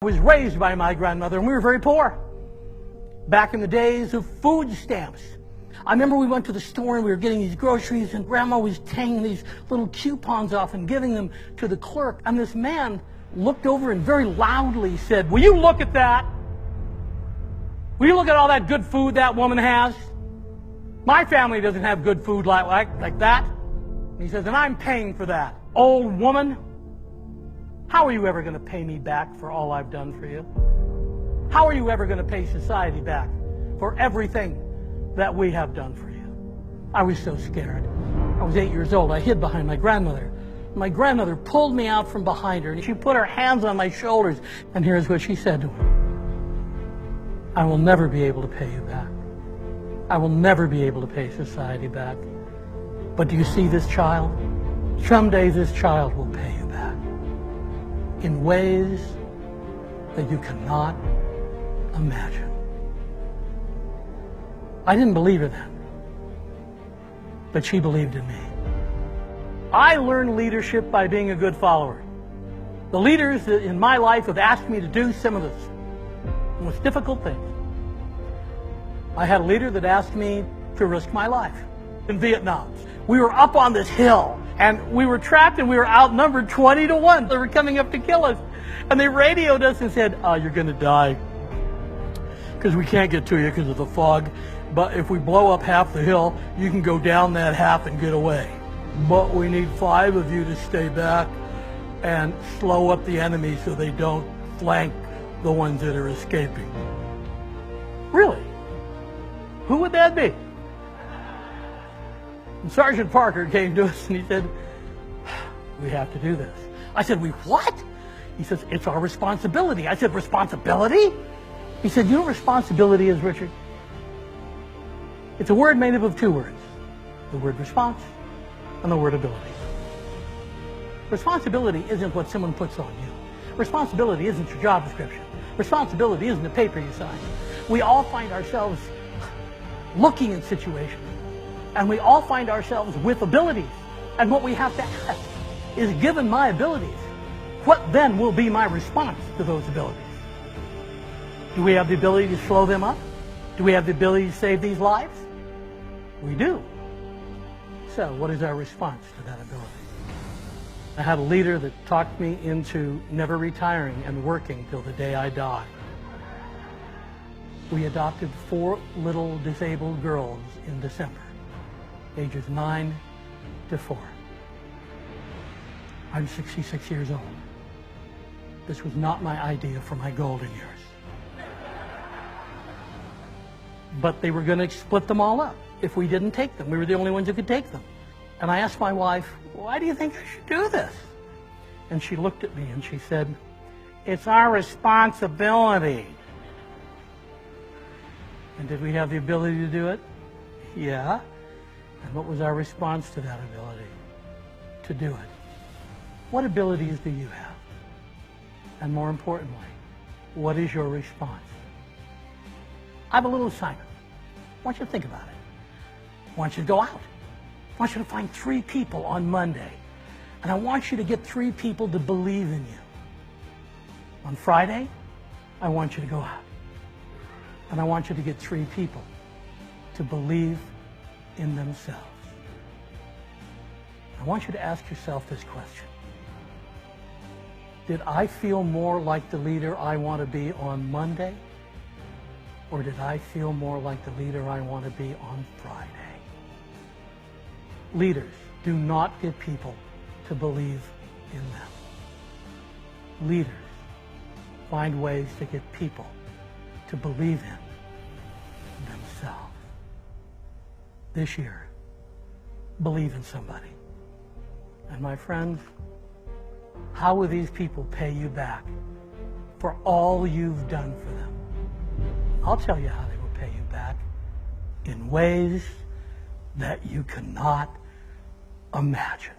was raised by my grandmother, and we were very poor. Back in the days of food stamps. I remember we went to the store and we were getting these groceries, and Grandma was taking these little coupons off and giving them to the clerk. And this man looked over and very loudly said, "Will you look at that? Will you look at all that good food that woman has? My family doesn't have good food like that." And he says, "And I'm paying for that. Old woman, how are you ever going to pay me back for all I've done for you? How are you ever going to pay society back for everything that we have done for you?" I was so scared. I was 8 years old. I hid behind my grandmother. My grandmother pulled me out from behind her, and she put her hands on my shoulders. And here's what she said to him: "I will never be able to pay you back. I will never be able to pay society back. But do you see this child? Someday this child will pay you back in ways that you cannot imagine." I didn't believe her then, but she believed in me. I learned leadership by being a good follower. The leaders in my life have asked me to do some of the most difficult things. I had a leader that asked me to risk my life in Vietnam. We were up on this hill, and we were trapped, and we were outnumbered 20 to 1. They were coming up to kill us. And they radioed us and said, "You're going to die because we can't get to you because of the fog. But if we blow up half the hill, you can go down that half and get away. But we need 5 of you to stay back and slow up the enemy so they don't flank the ones that are escaping." Really? Who would that be? And Sergeant Parker came to us and he said, "We have to do this." I said, "We what?" He says, "It's our responsibility." I said, "Responsibility?" He said, "You know what responsibility is, Richard? It's a word made up of 2 words. The word response and the word ability. Responsibility isn't what someone puts on you. Responsibility isn't your job description. Responsibility isn't the paper you sign. We all find ourselves looking at situations, and we all find ourselves with abilities. And what we have to ask is, given my abilities, what then will be my response to those abilities? Do we have the ability to slow them up? Do we have the ability to save these lives? We do. So what is our response to that ability? I had a leader that talked me into never retiring and working till the day I die. We adopted 4 little disabled girls in December, ages 9 to 4. I'm 66 years old. This was not my idea for my golden years. But they were going to split them all up if we didn't take them. We were the only ones who could take them. And I asked my wife, "Why do you think I should do this?" And she looked at me and she said, "It's our responsibility." And did we have the ability to do it? Yeah. And what was our response to that ability? To do it. What abilities do you have? And more importantly, what is your response? I have a little assignment. I want you to think about it. I want you to go out. I want you to find 3 people on Monday. And I want you to get 3 people to believe in you. On Friday, I want you to go out. And I want you to get 3 people to believe in themselves. I want you to ask yourself this question: did I feel more like the leader I want to be on Monday? Or did I feel more like the leader I want to be on Friday? Leaders do not get people to believe in them. Leaders find ways to get people to believe in themselves. This year, believe in somebody. And my friends, how will these people pay you back for all you've done for them? I'll tell you how they will pay you back: in ways that you cannot imagine.